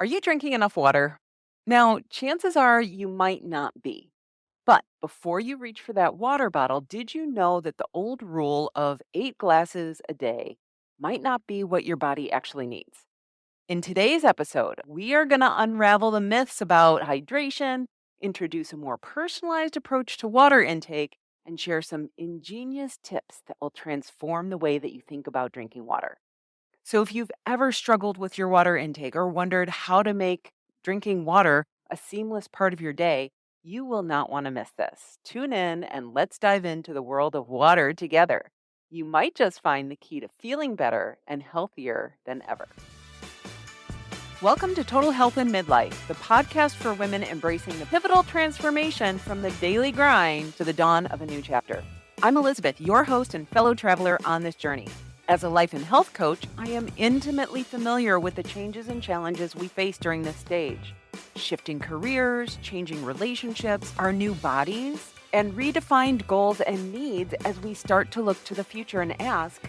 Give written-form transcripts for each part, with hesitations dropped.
Are you drinking enough water? Now, chances are you might not be. But before you reach for that water bottle, did you know that the old rule of 8 glasses a day might not be what your body actually needs? In today's episode, we are going to unravel the myths about hydration, introduce a more personalized approach to water intake, and share some ingenious tips that will transform the way that you think about drinking water. So, if you've ever struggled with your water intake or wondered how to make drinking water a seamless part of your day, you will not want to miss this. Tune in and let's dive into the world of water together. You might just find the key to feeling better and healthier than ever. Welcome to Total Health in Midlife, the podcast for women embracing the pivotal transformation from the daily grind to the dawn of a new chapter. I'm Elizabeth, your host and fellow traveler on this journey. As a life and health coach, I am intimately familiar with the changes and challenges we face during this stage. Shifting careers, changing relationships, our new bodies, and redefined goals and needs as we start to look to the future and ask,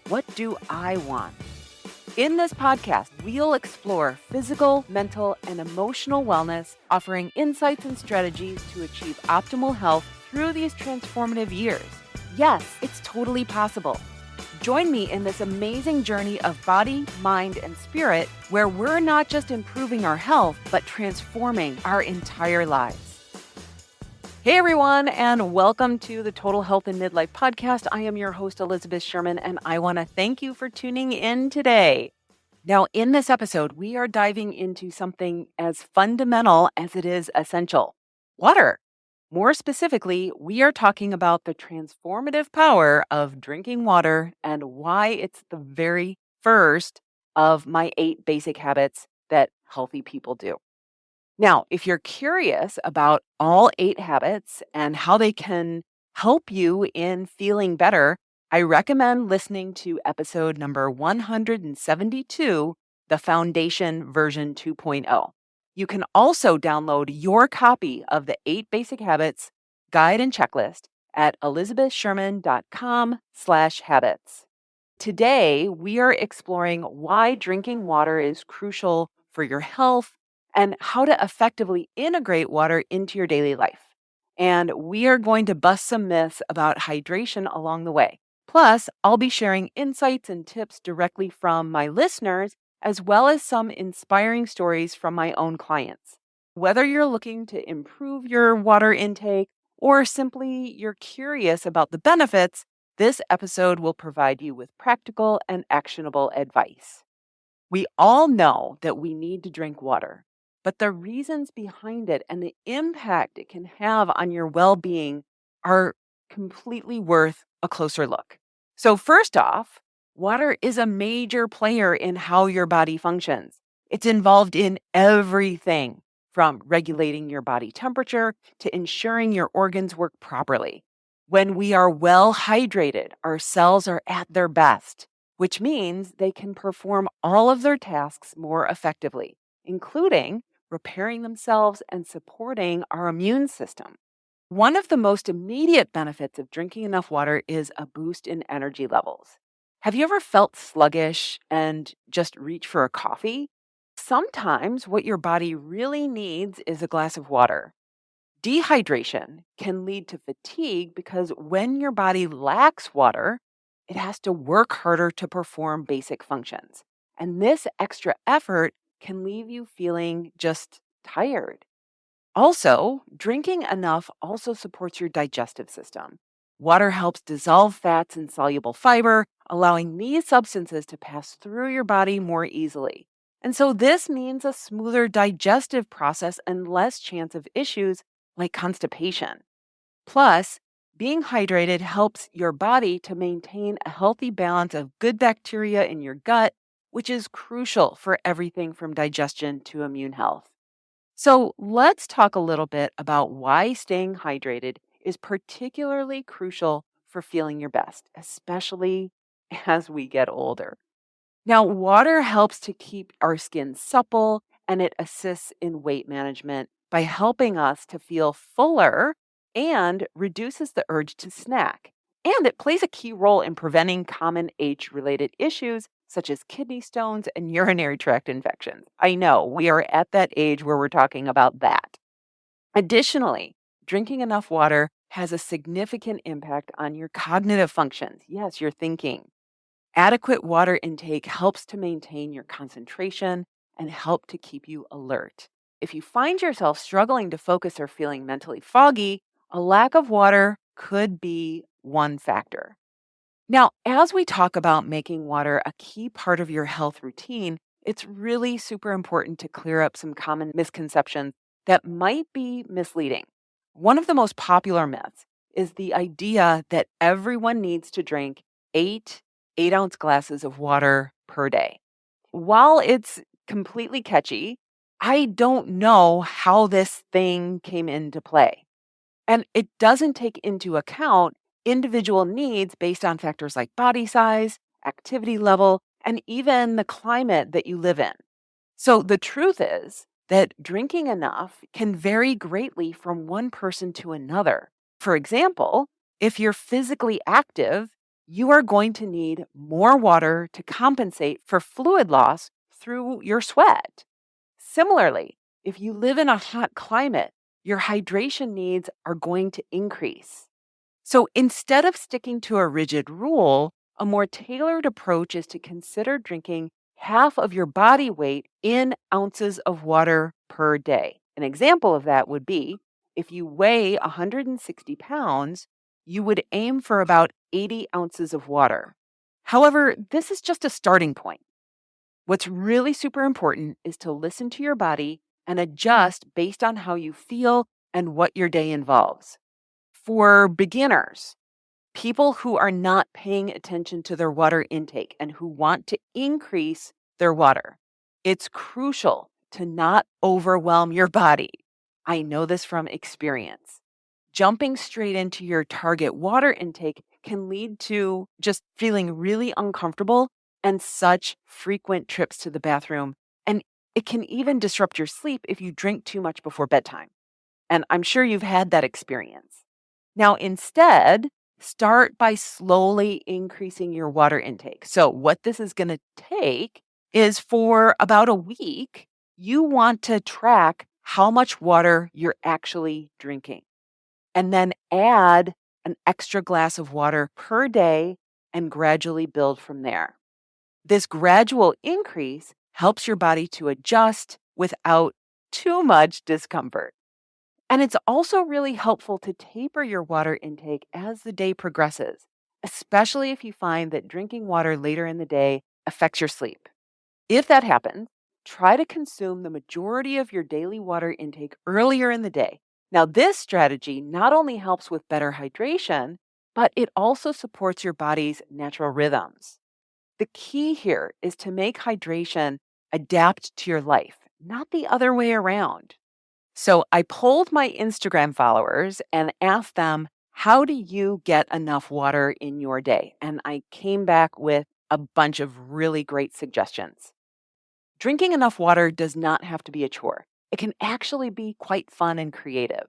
what do I want? In this podcast, we'll explore physical, mental, and emotional wellness, offering insights and strategies to achieve optimal health through these transformative years. Yes, it's totally possible. Join me in this amazing journey of body, mind, and spirit, where we're not just improving our health, but transforming our entire lives. Hey everyone, and welcome to the Total Health in Midlife podcast. I am your host, Elizabeth Sherman, and I want to thank you for tuning in today. Now, in this episode, we are diving into something as fundamental as it is essential: water. More specifically, we are talking about the transformative power of drinking water and why it's the very first of my 8 basic habits that healthy people do. Now, if you're curious about all 8 habits and how they can help you in feeling better, I recommend listening to episode number 172, the Foundation version 2.0. You can also download your copy of the 8 Basic Habits guide and checklist at elizabethsherman.com/habits. Today, we are exploring why drinking water is crucial for your health and how to effectively integrate water into your daily life. And we are going to bust some myths about hydration along the way. Plus, I'll be sharing insights and tips directly from my listeners, as well as some inspiring stories from my own clients. Whether you're looking to improve your water intake or simply you're curious about the benefits, this episode will provide you with practical and actionable advice. We all know that we need to drink water, but the reasons behind it and the impact it can have on your well-being are completely worth a closer look. So first off, water is a major player in how your body functions. It's involved in everything from regulating your body temperature to ensuring your organs work properly. When we are well hydrated, our cells are at their best, which means they can perform all of their tasks more effectively, including repairing themselves and supporting our immune system. One of the most immediate benefits of drinking enough water is a boost in energy levels. Have you ever felt sluggish and just reach for a coffee? Sometimes what your body really needs is a glass of water. Dehydration can lead to fatigue because when your body lacks water, it has to work harder to perform basic functions. And this extra effort can leave you feeling just tired. Also, drinking enough also supports your digestive system. Water helps dissolve fats and soluble fiber, allowing these substances to pass through your body more easily. And so this means a smoother digestive process and less chance of issues like constipation. Plus, being hydrated helps your body to maintain a healthy balance of good bacteria in your gut, which is crucial for everything from digestion to immune health. So let's talk a little bit about why staying hydrated is particularly crucial for feeling your best, especially as we get older. Now, water helps to keep our skin supple and it assists in weight management by helping us to feel fuller and reduces the urge to snack. And it plays a key role in preventing common age-related issues such as kidney stones and urinary tract infections. I know we are at that age where we're talking about that. Additionally, drinking enough water has a significant impact on your cognitive functions. Yes, your thinking. Adequate water intake helps to maintain your concentration and help to keep you alert. If you find yourself struggling to focus or feeling mentally foggy, a lack of water could be one factor. Now, as we talk about making water a key part of your health routine, it's really super important to clear up some common misconceptions that might be misleading. One of the most popular myths is the idea that everyone needs to drink 8 8-ounce glasses of water per day. While it's completely catchy, I don't know how this thing came into play. And it doesn't take into account individual needs based on factors like body size, activity level, and even the climate that you live in. So the truth is that drinking enough can vary greatly from one person to another. For example, if you're physically active, you are going to need more water to compensate for fluid loss through your sweat. Similarly, if you live in a hot climate, your hydration needs are going to increase. So instead of sticking to a rigid rule, a more tailored approach is to consider drinking half of your body weight in ounces of water per day. An example of that would be if you weigh 160 pounds, you would aim for about 80 ounces of water. However, this is just a starting point. What's really super important is to listen to your body and adjust based on how you feel and what your day involves. For beginners, people who are not paying attention to their water intake and who want to increase their water, it's crucial to not overwhelm your body. I know this from experience. Jumping straight into your target water intake can lead to just feeling really uncomfortable and such frequent trips to the bathroom. And it can even disrupt your sleep if you drink too much before bedtime. And I'm sure you've had that experience. Now, instead, start by slowly increasing your water intake. So, what this is going to take is for about a week, you want to track how much water you're actually drinking and then add an extra glass of water per day and gradually build from there. This gradual increase helps your body to adjust without too much discomfort. And it's also really helpful to taper your water intake as the day progresses, especially if you find that drinking water later in the day affects your sleep. If that happens, try to consume the majority of your daily water intake earlier in the day. Now, this strategy not only helps with better hydration, but it also supports your body's natural rhythms. The key here is to make hydration adapt to your life, not the other way around. So I polled my Instagram followers and asked them, how do you get enough water in your day? And I came back with a bunch of really great suggestions. Drinking enough water does not have to be a chore. It can actually be quite fun and creative.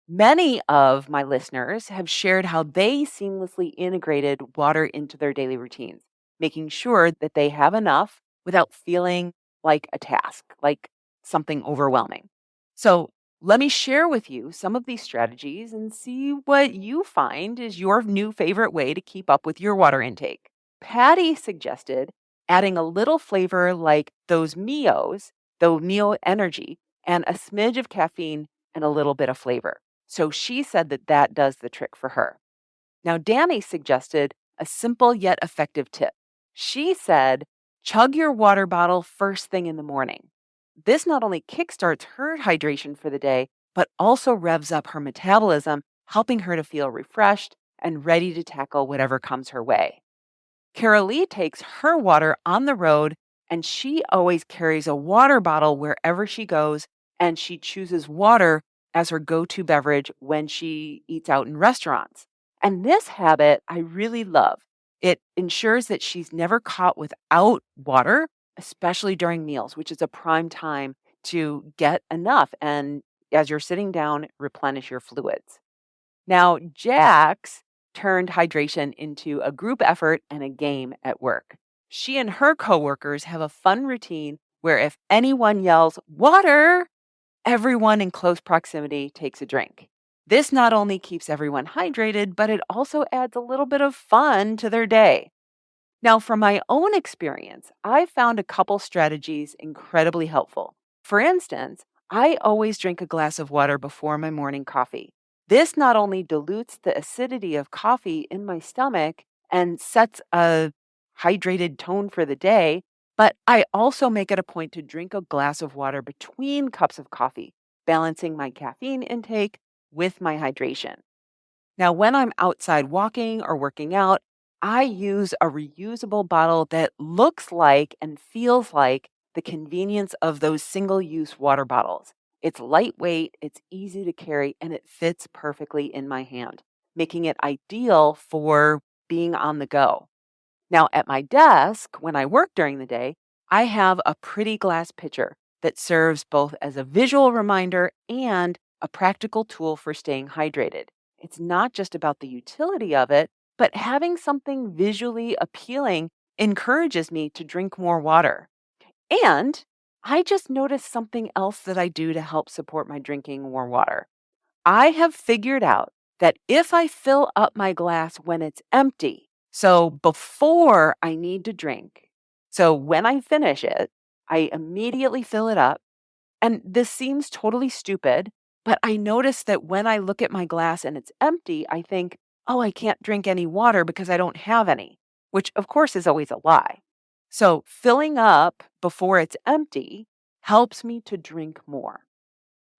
Many of my listeners have shared how they seamlessly integrated water into their daily routines, making sure that they have enough without feeling like a task, like something overwhelming. So, let me share with you some of these strategies and see what you find is your new favorite way to keep up with your water intake. Patty suggested adding a little flavor like those Mios, the Mio Energy, and a smidge of caffeine and a little bit of flavor. So she said that that does the trick for her. Now, Dani suggested a simple yet effective tip. She said, chug your water bottle first thing in the morning. This not only kickstarts her hydration for the day, but also revs up her metabolism, helping her to feel refreshed and ready to tackle whatever comes her way. Carolee takes her water on the road, and she always carries a water bottle wherever she goes, and she chooses water as her go-to beverage when she eats out in restaurants. And this habit I really love. It ensures that she's never caught without water, especially during meals, which is a prime time to get enough. And as you're sitting down, replenish your fluids. Now, Jax turned hydration into a group effort and a game at work. She and her coworkers have a fun routine where if anyone yells, "Water!" everyone in close proximity takes a drink. This not only keeps everyone hydrated, but it also adds a little bit of fun to their day. Now, from my own experience, I found a couple strategies incredibly helpful. For instance, I always drink a glass of water before my morning coffee. This not only dilutes the acidity of coffee in my stomach and sets a hydrated tone for the day, but I also make it a point to drink a glass of water between cups of coffee, balancing my caffeine intake with my hydration. Now, when I'm outside walking or working out, I use a reusable bottle that looks like and feels like the convenience of those single use water bottles. It's lightweight, it's easy to carry, and it fits perfectly in my hand, making it ideal for being on the go. Now, at my desk, when I work during the day, I have a pretty glass pitcher that serves both as a visual reminder and a practical tool for staying hydrated. It's not just about the utility of it, but having something visually appealing encourages me to drink more water. And I just noticed something else that I do to help support my drinking more water. I have figured out that if I fill up my glass when it's empty, so before I need to drink, so when I finish it, I immediately fill it up. And this seems totally stupid, but I notice that when I look at my glass and it's empty, I think, oh, I can't drink any water because I don't have any, which of course is always a lie. So filling up before it's empty helps me to drink more.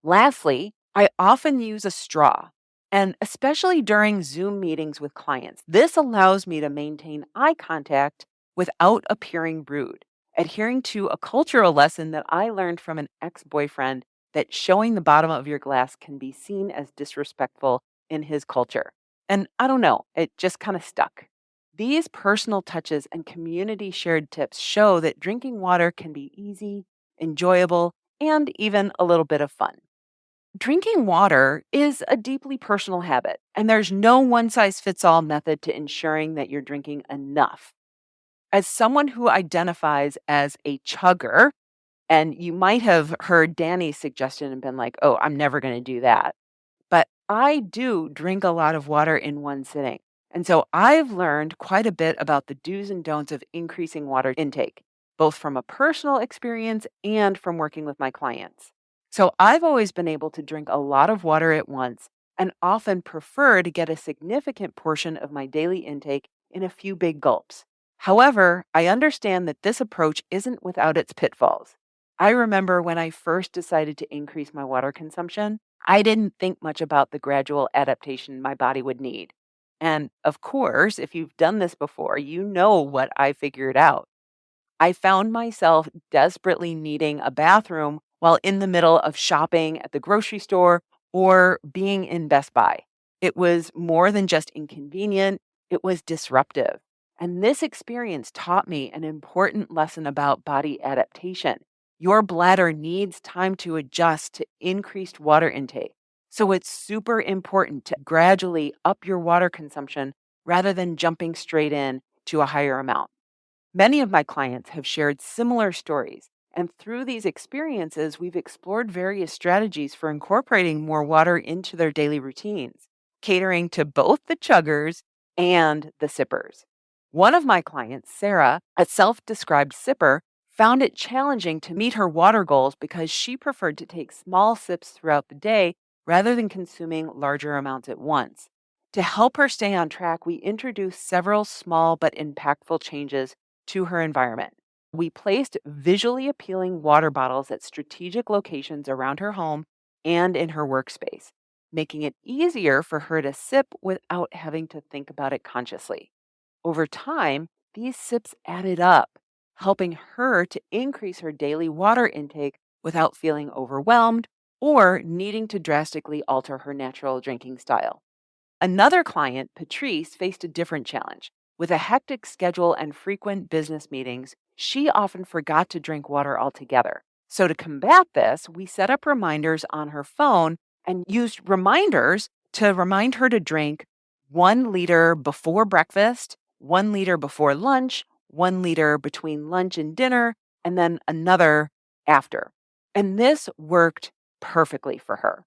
Lastly, I often use a straw, and especially during Zoom meetings with clients. This allows me to maintain eye contact without appearing rude, adhering to a cultural lesson that I learned from an ex boyfriend that showing the bottom of your glass can be seen as disrespectful in his culture. And I don't know, it just kind of stuck. These personal touches and community shared tips show that drinking water can be easy, enjoyable, and even a little bit of fun. Drinking water is a deeply personal habit, and there's no one size fits all method to ensuring that you're drinking enough. As someone who identifies as a chugger, and you might have heard Dani's suggestion and been like, oh, I'm never going to do that. But I do drink a lot of water in one sitting. And so I've learned quite a bit about the do's and don'ts of increasing water intake, both from a personal experience and from working with my clients. So I've always been able to drink a lot of water at once and often prefer to get a significant portion of my daily intake in a few big gulps. However, I understand that this approach isn't without its pitfalls. I remember when I first decided to increase my water consumption, I didn't think much about the gradual adaptation my body would need. And of course, if you've done this before, you know what I figured out. I found myself desperately needing a bathroom while in the middle of shopping at the grocery store or being in Best Buy. It was more than just inconvenient, it was disruptive. And this experience taught me an important lesson about body adaptation. Your bladder needs time to adjust to increased water intake. So it's super important to gradually up your water consumption rather than jumping straight in to a higher amount. Many of my clients have shared similar stories, and through these experiences, we've explored various strategies for incorporating more water into their daily routines, catering to both the chuggers and the sippers. One of my clients, Sarah, a self described sipper, found it challenging to meet her water goals because she preferred to take small sips throughout the day rather than consuming larger amounts at once. To help her stay on track, we introduced several small but impactful changes to her environment. We placed visually appealing water bottles at strategic locations around her home and in her workspace, making it easier for her to sip without having to think about it consciously. Over time, these sips added up, helping her to increase her daily water intake without feeling overwhelmed or needing to drastically alter her natural drinking style. Another client, Patrice, faced a different challenge. With a hectic schedule and frequent business meetings, she often forgot to drink water altogether. So, to combat this, we set up reminders on her phone and used reminders to remind her to drink 1 liter before breakfast, 1 liter before lunch, 1 liter between lunch and dinner, and then another after. And this worked perfectly for her.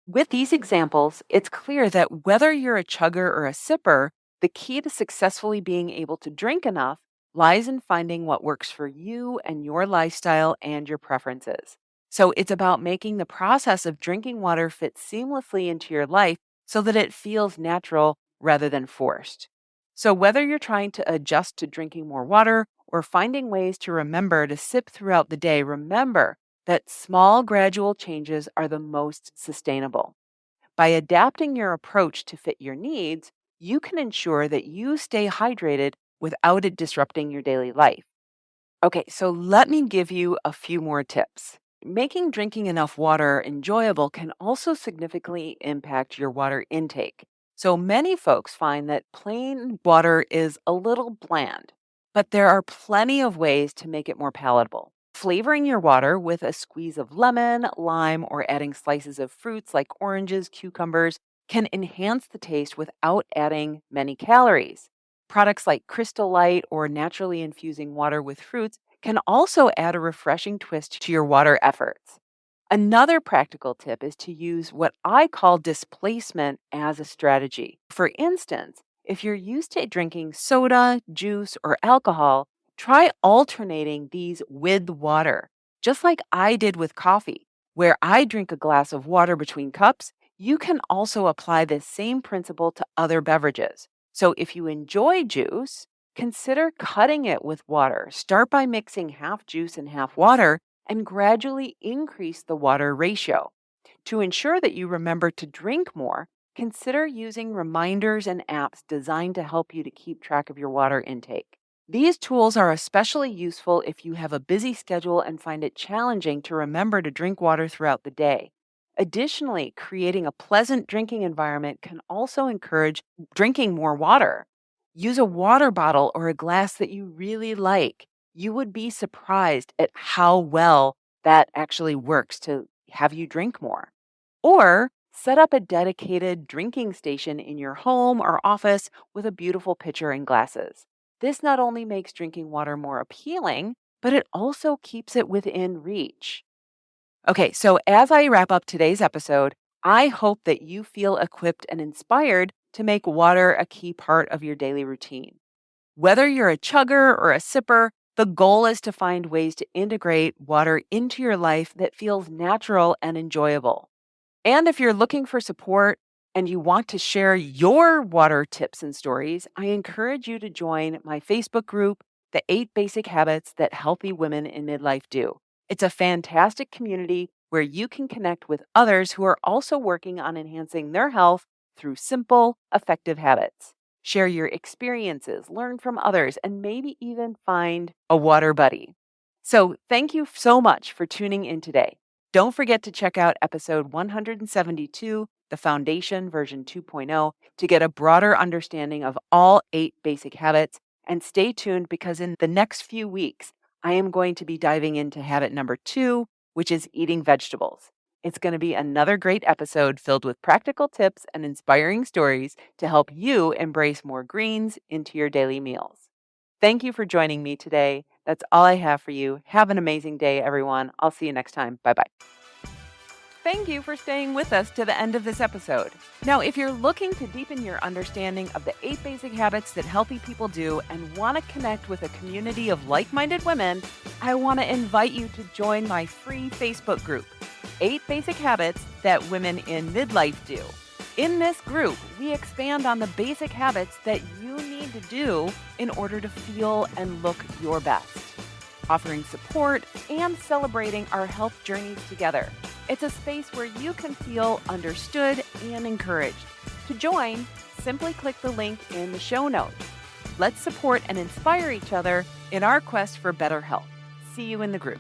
With these examples, it's clear that whether you're a chugger or a sipper, the key to successfully being able to drink enough lies in finding what works for you and your lifestyle and your preferences. So it's about making the process of drinking water fit seamlessly into your life so that it feels natural rather than forced. So whether you're trying to adjust to drinking more water or finding ways to remember to sip throughout the day, remember that small, gradual changes are the most sustainable. By adapting your approach to fit your needs, you can ensure that you stay hydrated without it disrupting your daily life. Okay, so let me give you a few more tips. Making drinking enough water enjoyable can also significantly impact your water intake. So many folks find that plain water is a little bland, but there are plenty of ways to make it more palatable. Flavoring your water with a squeeze of lemon, lime, or adding slices of fruits like oranges, cucumbers can enhance the taste without adding many calories. Products like Crystal Light or naturally infusing water with fruits can also add a refreshing twist to your water efforts. Another practical tip is to use what I call displacement as a strategy. For instance, if you're used to drinking soda, juice, or alcohol, try alternating these with water, just like I did with coffee, where I drink a glass of water between cups. You can also apply this same principle to other beverages. So if you enjoy juice, consider cutting it with water. Start by mixing half juice and half water and gradually increase the water ratio. To ensure that you remember to drink more, consider using reminders and apps designed to help you to keep track of your water intake. These tools are especially useful if you have a busy schedule and find it challenging to remember to drink water throughout the day. Additionally, creating a pleasant drinking environment can also encourage drinking more water. Use a water bottle or a glass that you really like. You would be surprised at how well that actually works to have you drink more. Or set up a dedicated drinking station in your home or office with a beautiful pitcher and glasses. This not only makes drinking water more appealing, but it also keeps it within reach. Okay, so as I wrap up today's episode, I hope that you feel equipped and inspired to make water a key part of your daily routine. Whether you're a chugger or a sipper, the goal is to find ways to integrate water into your life that feels natural and enjoyable. And if you're looking for support and you want to share your water tips and stories, I encourage you to join my Facebook group, The 8 Basic Habits That Healthy Women in Midlife Do. It's a fantastic community where you can connect with others who are also working on enhancing their health through simple, effective habits. Share your experiences, learn from others, and maybe even find a water buddy. So, thank you so much for tuning in today. Don't forget to check out episode 172, the Foundation version 2.0, to get a broader understanding of all 8 basic habits. And stay tuned because in the next few weeks, I am going to be diving into habit number 2, which is eating vegetables. It's going to be another great episode filled with practical tips and inspiring stories to help you embrace more greens into your daily meals. Thank you for joining me today. That's all I have for you. Have an amazing day, everyone. I'll see you next time. Bye-bye. Thank you for staying with us to the end of this episode. Now, if you're looking to deepen your understanding of the 8 basic habits that healthy people do and want to connect with a community of like-minded women, I want to invite you to join my free Facebook group, 8 Basic Habits That Women in Midlife Do. In this group, we expand on the basic habits that you need to do in order to feel and look your best, offering support and celebrating our health journeys together. It's a space where you can feel understood and encouraged. To join, simply click the link in the show notes. Let's support and inspire each other in our quest for better health. See you in the group.